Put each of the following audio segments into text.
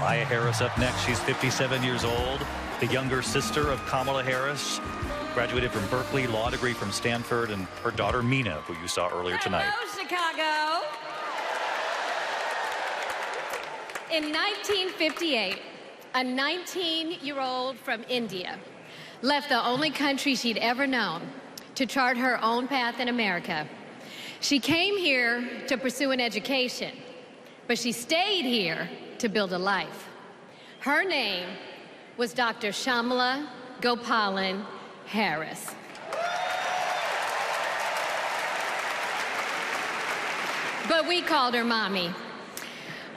Maya Harris up next. She's 57 years old, the younger sister of Kamala Harris. Graduated from Berkeley, law degree from Stanford, and her daughter Mina, who you saw earlier tonight. Hello, Chicago. In 1958, a 19-year-old from India left the only country she'd ever known to chart her own path in America. She came here to pursue an education, but she stayed here to build a life. Her name was Dr. Kamala Gopalan Harris. But we called her Mommy.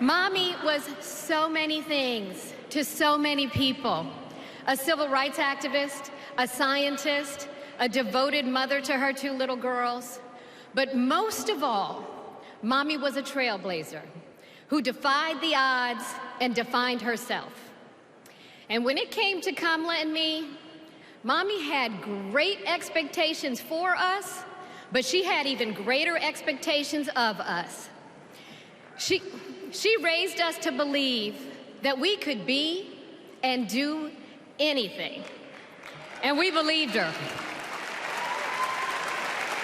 Mommy was so many things to so many people. A civil rights activist, a scientist, a devoted mother to her two little girls. But most of all, Mommy was a trailblazer who defied the odds and defined herself. And when it came to Kamala and me, Mommy had great expectations for us, but she had even greater expectations of us. She raised us to believe that we could be and do anything. And we believed her.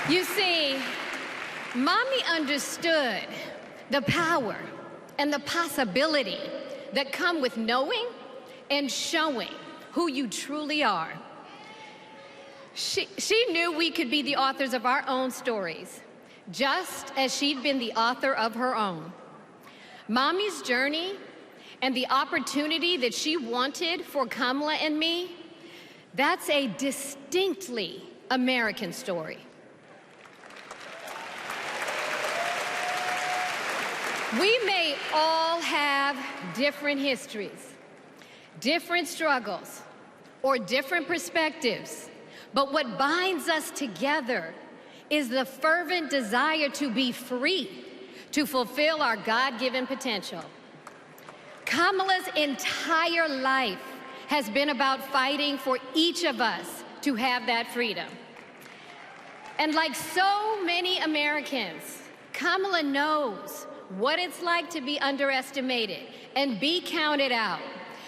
You see, Mommy understood the power and the possibility that come with knowing and showing who you truly are. She knew we could be the authors of our own stories, just as she'd been the author of her own. Mommy's journey and the opportunity that she wanted for Kamala and me, that's a distinctly American story. We may all have different histories, different struggles, or different perspectives, but what binds us together is the fervent desire to be free, to fulfill our God-given potential. Kamala's entire life has been about fighting for each of us to have that freedom. And like so many Americans, Kamala knows what it's like to be underestimated and be counted out.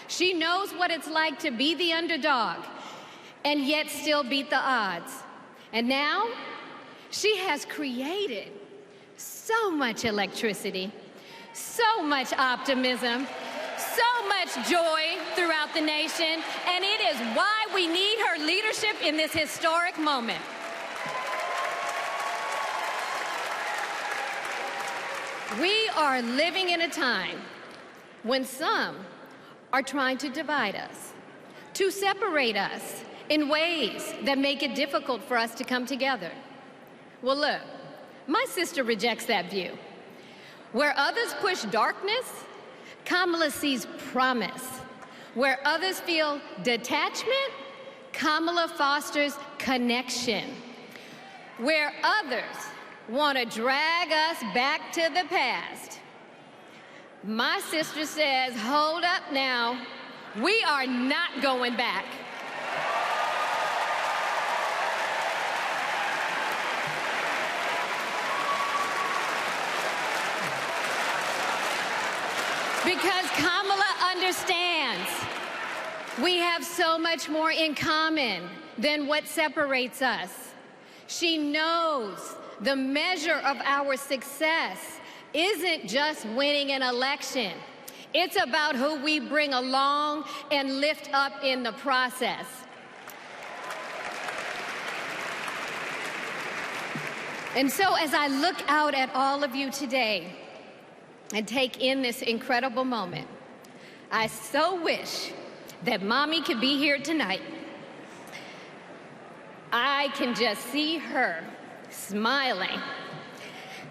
She knows what it's like to be the underdog and yet still beat the odds. And now, she has created so much electricity, so much optimism, so much joy throughout the nation, and it is why we need her leadership in this historic moment. We are living in a time when some are trying to divide us, to separate us in ways that make it difficult for us to come together. Well, look, my sister rejects that view. Where others push darkness, Kamala sees promise. Where others feel detachment, Kamala fosters connection. Where others want to drag us back to the past, my sister says, hold up now, we are not going back. Because Kamala understands we have so much more in common than what separates us. She knows the measure of our success isn't just winning an election. It's about who we bring along and lift up in the process. And so as I look out at all of you today and take in this incredible moment, I so wish that Mommy could be here tonight. I can just see her smiling,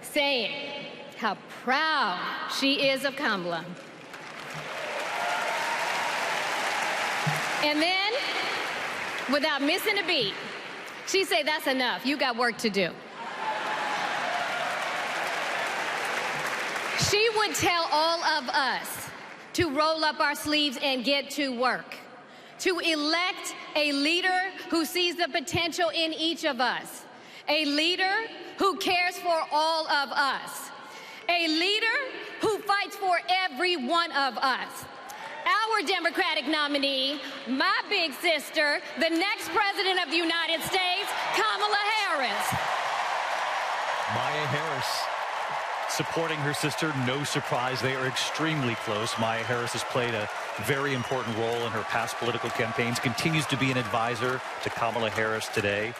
saying how proud she is of Kamala. And then, without missing a beat, she'd say, that's enough, you got work to do. She would tell all of us to roll up our sleeves and get to work, to elect a leader who sees the potential in each of us, a leader who cares for all of us, a leader who fights for every one of us, our Democratic nominee, my big sister, the next president of the United States, Kamala Harris. Maya Harris supporting her sister. No surprise, they are extremely close. Maya Harris has played a very important role in her past political campaigns, continues to be an advisor to Kamala Harris today.